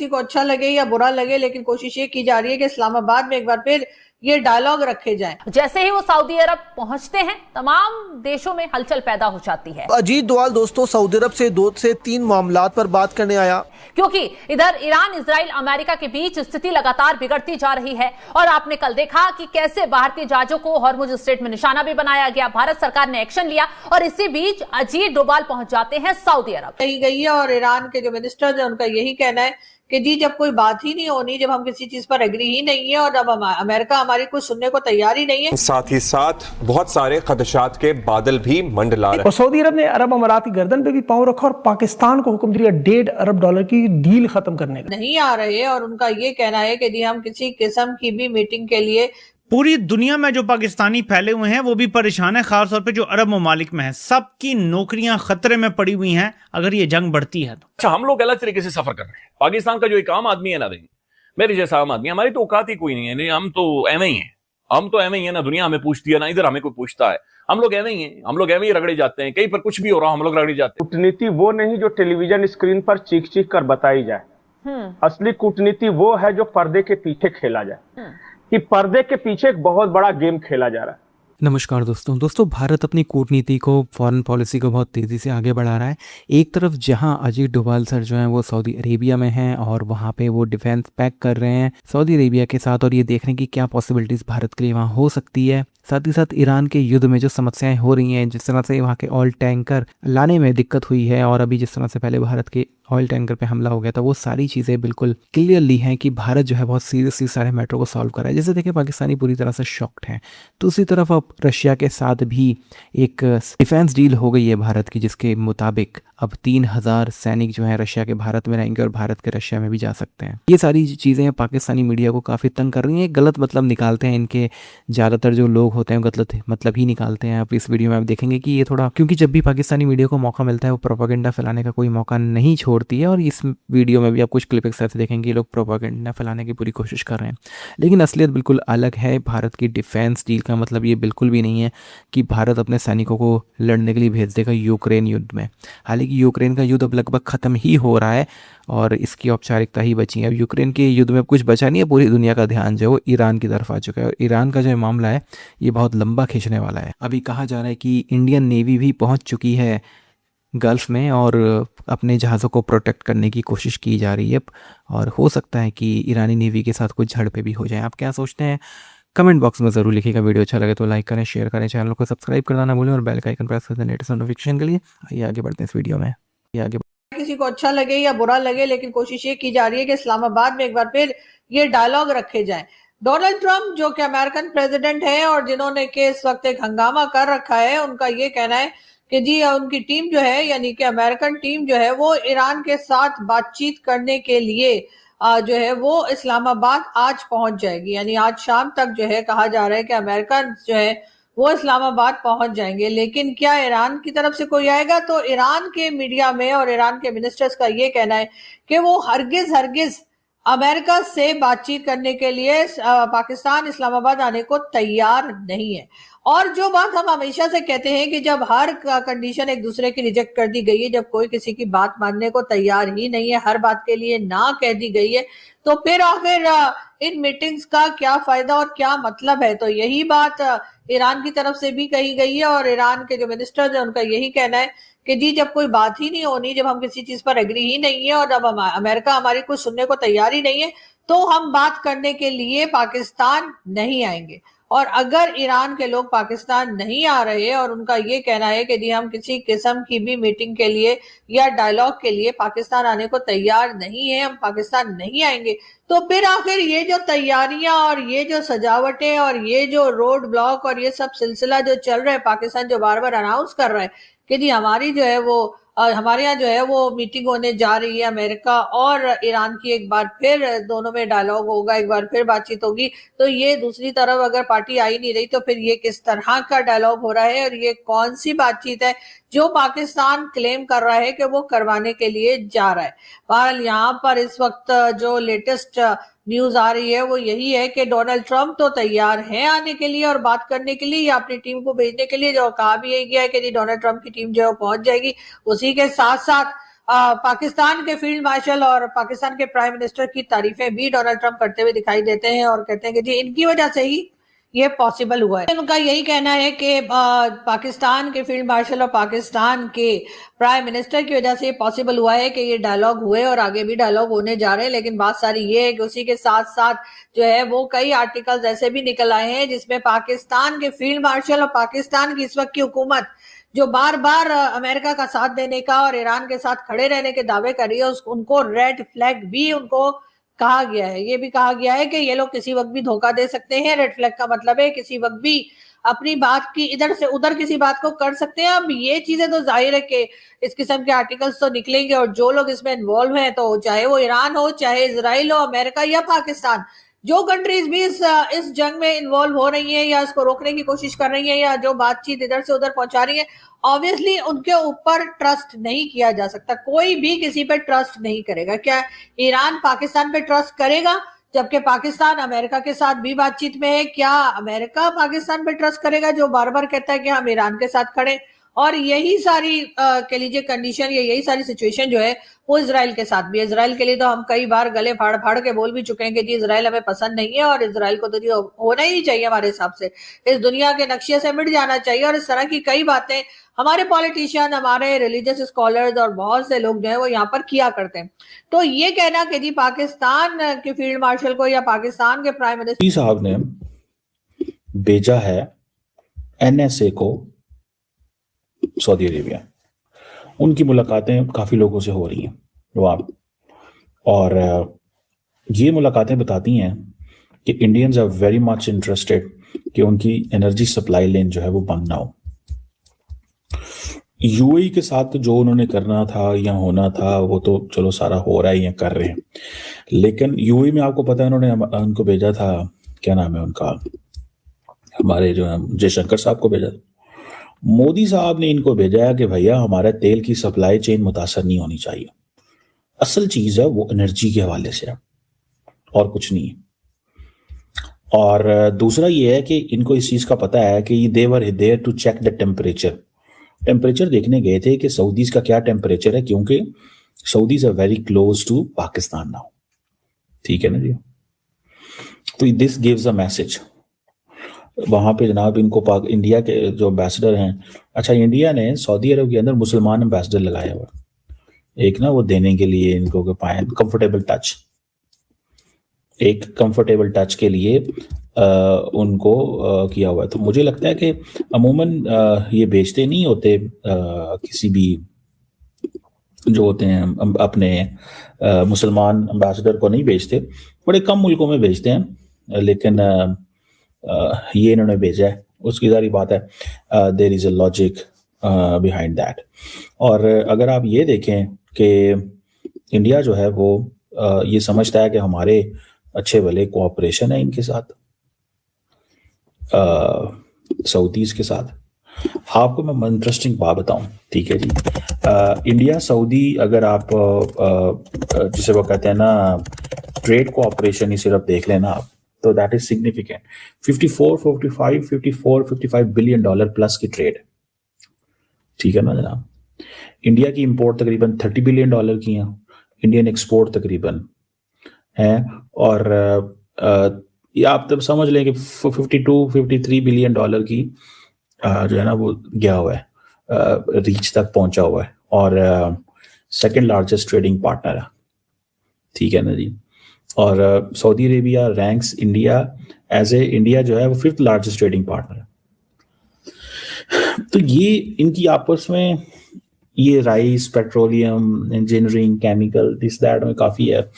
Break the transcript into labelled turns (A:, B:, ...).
A: किसी को अच्छा लगे या बुरा लगे, लेकिन कोशिश ये की जा रही है कि इस्लामाबाद में एक बार फिर ये डायलॉग रखे जाएं।
B: जैसे ही वो सऊदी अरब पहुंचते हैं तमाम देशों में हलचल पैदा हो जाती है।
C: अजीत डोवाल दोस्तों सऊदी अरब से 2 से 3 मामलात पर बात करने आया,
B: क्योंकि इधर ईरान, इजराइल, अमेरिका के बीच स्थिति लगातार बिगड़ती जा रही है और आपने कल देखा कि कैसे भारतीय जहाजों को हॉर्मुज स्ट्रेट में निशाना भी बनाया गया। भारत सरकार ने एक्शन लिया और इसी बीच अजीत डोभाल पहुंच जाते हैं सऊदी अरब।
A: कही गई है और ईरान के जो मिनिस्टर्स हैं उनका यही कहना है कि जी जब कोई बात ही नहीं होनी, जब हम किसी चीज पर एग्री ही नहीं है और जब अमेरिका हमारी कुछ सुनने को तैयार ही नहीं है,
D: साथ ही साथ बहुत सारे खदशात के बादल भी मंडला रहे हैं।
E: और सऊदी अरब ने अरब अमारात की गर्दन पे भी पांव रखा और पाकिस्तान को हुक्म दिया $1.5 अरब की डील खत्म करने का।
A: नहीं आ रहे और उनका ये कहना है कि जी हम किसी किस्म की भी मीटिंग के लिए
F: पूरी दुनिया में जो पाकिस्तानी फैले हुए हैं वो भी परेशान है, खासतौर पे जो अरब ममालिक में है, सबकी नौकरियां खतरे में पड़ी हुई हैं अगर ये जंग बढ़ती है तो।
G: अच्छा, हम लोग अलग तरीके से सफर कर रहे हैं। पाकिस्तान का जो एक आम आदमी है ना, देखिए मेरे जैसा आम आदमी, हमारी तो औकात ही कोई नहीं है, हम तो एवं ही है, हम तो एवं ही है ना, दुनिया हमें पूछती है ना इधर हमें कोई पूछता है, हम लोग एवं ही है, हम लोग एवं ही रगड़े जाते हैं, कहीं पर कुछ भी हो रहा हम लोग रगड़े जाते हैं।
H: कूटनीति वो नहीं जो टेलीविजन स्क्रीन पर चीख चीख कर बताई जाए, असली कूटनीति वो है जो पर्दे के पीछे खेला जाए, कि पर्दे के पीछे एक बहुत बड़ा गेम खेला जा रहा है।
I: नमस्कार दोस्तों, भारत अपनी कूटनीति को, फॉरेन पॉलिसी को बहुत तेज़ी से आगे बढ़ा रहा है। एक तरफ जहां अजीत डोभाल सर जो हैं वो सऊदी अरेबिया में हैं और वहां पे वो डिफेंस पैक कर रहे हैं सऊदी अरेबिया के साथ और ये देख रहे हैं कि क्या पॉसिबिलिटीज़ भारत के लिए वहाँ हो सकती है। साथ ही साथ ईरान के युद्ध में जो समस्याएं हो रही हैं, जिस तरह से वहाँ के ऑयल टैंकर लाने में दिक्कत हुई है और अभी जिस तरह से पहले भारत के ऑयल टैंकर पे हमला हो गया था, वो सारी चीज़ें बिल्कुल क्लियरली हैं कि भारत जो है बहुत सीरियसली सारे मैटर को सॉल्व कर रहा है। जैसे देखिए पाकिस्तानी पूरी तरह से शॉक्ड हैं। दूसरी तरफ अब रशिया के साथ भी एक डिफेंस डील हो गई है भारत की, जिसके मुताबिक अब 3000 सैनिक जो हैं रशिया के भारत में रहेंगे और भारत के रशिया में भी जा सकते हैं। ये सारी चीज़ें पाकिस्तानी मीडिया को काफ़ी तंग कर रही हैं, गलत मतलब निकालते हैं इनके ज़्यादातर जो लोग होते हैं गलत मतलब ही निकालते हैं। आप इस वीडियो में आप देखेंगे कि ये थोड़ा, क्योंकि जब भी पाकिस्तानी मीडिया को मौका मिलता है वो प्रोपेगेंडा फैलाने का कोई मौका नहीं छोड़ती है और इस वीडियो में भी आप कुछ क्लिपिंग्स ऐसे देखेंगे ये लोग प्रोपेगेंडा फैलाने की पूरी कोशिश कर रहे हैं, लेकिन असलियत बिल्कुल अलग है। भारत की डिफेंस डील का मतलब ये बिल्कुल भी नहीं है कि भारत अपने सैनिकों को लड़ने के लिए भेज देगा यूक्रेन युद्ध में। हालांकि यूक्रेन का युद्ध अब लगभग ख़त्म ही हो रहा है और इसकी औपचारिकता ही बची है। अब यूक्रेन के युद्ध में कुछ बचा नहीं है, पूरी दुनिया का ध्यान जो है वो ईरान की तरफ आ चुका है और ईरान का जो मामला है ये बहुत लंबा खींचने वाला है। अभी कहा जा रहा है कि इंडियन नेवी भी पहुंच चुकी है गल्फ़ में और अपने जहाज़ों को प्रोटेक्ट करने की कोशिश की जा रही है और हो सकता है कि ईरानी नेवी के साथ कुछ झड़पें भी हो जाएं। आप क्या सोचते हैं कमेंट बॉक्स में ज़रूर लिखिएगा। वीडियो अच्छा लगे तो लाइक करें, शेयर करें, चैनल को सब्सक्राइब करना ना भूलें और बेल का आइकन प्रेस कर दें लेटेस्ट नोटिफिकेशन के लिए। आइए आगे बढ़ते हैं इस वीडियो में।
A: किसी को अच्छा लगे या बुरा लगे, लेकिन कोशिश ये की जा रही है कि इस्लामाबाद में एक बार फिर ये डायलॉग रखे जाएं। डोनाल्ड ट्रंप जो कि अमेरिकन प्रेसिडेंट है और जिन्होंने के इस वक्त एक हंगामा कर रखा है, उनका ये कहना है कि जी उनकी टीम जो है, यानी कि अमेरिकन टीम जो है वो ईरान के साथ बातचीत करने के लिए जो है वो इस्लामाबाद आज पहुंच जाएगी। यानी आज शाम तक जो है कहा जा रहा है कि अमेरिकन जो है वो इस्लामाबाद पहुंच जाएंगे। लेकिन क्या ईरान की तरफ से कोई आएगा? तो ईरान के मीडिया में और ईरान के मिनिस्टर्स का ये कहना है कि वो हरगिज अमेरिका से बातचीत करने के लिए पाकिस्तान इस्लामाबाद आने को तैयार नहीं है। और जो बात हम हमेशा से कहते हैं कि जब हर कंडीशन एक दूसरे की रिजेक्ट कर दी गई है, जब कोई किसी की बात मानने को तैयार ही नहीं है, हर बात के लिए ना कह दी गई है, तो फिर आखिर इन मीटिंग्स का क्या फायदा और क्या मतलब है? तो यही बात ईरान की तरफ से भी कही गई है और ईरान के जो मिनिस्टर्स हैं उनका यही कहना है कि जी जब कोई बात ही नहीं होनी, जब हम किसी चीज पर एग्री ही नहीं है और जब अमेरिका हमारी कुछ सुनने को तैयार ही नहीं है, तो हम बात करने के लिए पाकिस्तान नहीं आएंगे। और अगर ईरान के लोग पाकिस्तान नहीं आ रहे और उनका ये कहना है कि जी हम किसी किस्म की भी मीटिंग के लिए या डायलॉग के लिए पाकिस्तान आने को तैयार नहीं है, हम पाकिस्तान नहीं आएंगे, तो फिर आखिर ये जो तैयारियां और ये जो सजावटें और ये जो रोड ब्लॉक और ये सब सिलसिला जो चल रहा है, पाकिस्तान जो बार बार अनाउंस कर रहा है कि जी हमारी जो है वो हमारे यहाँ जो है वो मीटिंग होने जा रही है अमेरिका और ईरान की, एक बार फिर दोनों में डायलॉग होगा, एक बार फिर बातचीत होगी, तो ये दूसरी तरफ अगर पार्टी आई नहीं रही तो फिर ये किस तरह का डायलॉग हो रहा है और ये कौन सी बातचीत है जो पाकिस्तान क्लेम कर रहा है कि वो करवाने के लिए जा रहा है। बहरहाल यहाँ पर इस वक्त जो लेटेस्ट न्यूज आ रही है वो यही है कि डोनाल्ड ट्रंप तो तैयार हैं आने के लिए और बात करने के लिए या अपनी टीम को भेजने के लिए, जो कहा भी यही गया है कि जी डोनाल्ड ट्रंप की टीम जो है पहुंच जाएगी। उसी के साथ साथ पाकिस्तान के फील्ड मार्शल और पाकिस्तान के प्राइम मिनिस्टर की तारीफें भी डोनाल्ड ट्रंप करते हुए दिखाई देते हैं और कहते हैं कि जी इनकी वजह से ही ये पॉसिबल हुआ है। उनका यही कहना है कि पाकिस्तान के फील्ड मार्शल और पाकिस्तान के प्राइम मिनिस्टर की वजह से ये पॉसिबल हुआ है कि ये डायलॉग हुए और आगे भी डायलॉग होने जा रहे हैं। लेकिन बात सारी ये है कि उसी के साथ साथ जो है वो कई आर्टिकल्स ऐसे भी निकल आए हैं जिसमें पाकिस्तान के फील्ड मार्शल और पाकिस्तान की इस वक्त की हुकूमत जो बार बार अमेरिका का साथ देने का और ईरान के साथ खड़े रहने के दावे कर रही है, उनको रेड फ्लैग भी उनको कहा गया है। ये भी कहा गया है कि ये लोग किसी वक्त भी धोखा दे सकते हैं। रेड फ्लैग का मतलब है किसी वक्त भी अपनी बात की इधर से उधर किसी बात को कर सकते हैं। अब ये चीजें तो जाहिर है कि इस किस्म के आर्टिकल्स तो निकलेंगे और जो लोग इसमें इन्वॉल्व हैं, तो चाहे वो ईरान हो, चाहे इजराइल हो, अमेरिका या पाकिस्तान, जो कंट्रीज भी इस जंग में इन्वॉल्व हो रही हैं या इसको रोकने की कोशिश कर रही हैं या जो बातचीत इधर से उधर पहुंचा रही है, ऑब्वियसली उनके ऊपर ट्रस्ट नहीं किया जा सकता। कोई भी किसी पे ट्रस्ट नहीं करेगा। क्या ईरान पाकिस्तान पे ट्रस्ट करेगा? जबकि पाकिस्तान अमेरिका के साथ भी बातचीत में है। क्या अमेरिका पाकिस्तान पे ट्रस्ट करेगा जो बार बार कहता है कि हम ईरान के साथ खड़े? और यही सारी कह लीजिए कंडीशन या यही सारी सिचुएशन जो है वो इजराइल के साथ भी है। इजराइल के लिए तो हम कई बार गले फाड़ फाड़ के बोल भी चुके हैं कि जी इजराइल हमें पसंद नहीं है और इजराइल को तो जी होना ही नहीं चाहिए, हमारे हिसाब से इस दुनिया के नक्शे से मिट जाना चाहिए। और इस तरह की कई बातें हमारे पॉलिटिशियन, हमारे रिलीजियस स्कॉलर्स और बहुत से लोग जो है वो यहाँ पर किया करते हैं। तो ये कहना कि जी पाकिस्तान के फील्ड मार्शल को या पाकिस्तान के प्राइम मिनिस्टर
J: साहब ने भेजा है NSA को सऊदी अरेबिया, उनकी मुलाकातें काफी लोगों से हो रही हैं और ये मुलाकातें बताती हैं कि Indians are very much interested कि उनकी एनर्जी सप्लाई लेन जो है वो बंद ना हो। यूएई के साथ जो उन्होंने करना था या होना था वो तो चलो सारा हो रहा है या कर रहे हैं, लेकिन यूएई में आपको पता है उन्होंने उनको भेजा था, क्या नाम है उनका, हमारे जो जयशंकर साहब को भेजा। मोदी साहब ने इनको भेजा है कि भैया हमारे तेल की सप्लाई चेन मुतासर नहीं होनी चाहिए। असल चीज है वो एनर्जी के हवाले से है और कुछ नहीं है। और दूसरा ये है कि इनको इस चीज का पता है कि they were there to check the temperature देखने गए थे कि सऊदीज का क्या टेम्परेचर है, क्योंकि Saudis are very close to Pakistan now. ठीक है ना जी। तो दिस गिव्स अ मैसेज वहां पे जनाब इनको इंडिया के जो एम्बेसडर हैं, अच्छा इंडिया ने सऊदी अरब के अंदर मुसलमान एम्बेसडर लगाया हुआ एक ना, वो देने के लिए इनको पाए कंफर्टेबल टच के लिए उनको किया हुआ है। तो मुझे लगता है कि अमूमन ये बेचते नहीं होते किसी भी जो होते हैं अपने मुसलमान एम्बेसडर को नहीं बेचते, बड़े कम मुल्कों में बेचते हैं, लेकिन ये इन्होंने भेजा है, उसकी सारी बात है। There is a logic behind that. और अगर आप ये देखें कि इंडिया जो है वो ये समझता है कि हमारे अच्छे भले कोऑपरेशन है इनके साथ, सऊदीज के साथ। आपको मैं इंटरेस्टिंग बात बताऊं, ठीक है जी। इंडिया सऊदी, अगर आप जिसे वो कहते हैं ना ट्रेड कोऑपरेशन ही सिर्फ देख लेना आप, तो that is significant. 54 billion dollar plus की ट्रेड, ठीक है ना जनाब। इंडिया की इंपोर्ट तकरीबन 30 बिलियन डॉलर की है, इंडियन एक्सपोर्ट तकरीबन है, और ये आप तब समझ लें कि 52-53 बिलियन डॉलर की जो है ना वो गया हुआ है, रीच तक पहुंचा हुआ है, और सेकंड लार्जेस्ट ट्रेडिंग पार्टनर है, ठीक है ना जी। और Saudi Arabia ranks India as a, India जो है वो 5th लार्जेस्ट ट्रेडिंग पार्टनर है। तो ये इनकी आपस में ये rice, petroleum, engineering, chemical, this that में काफी है।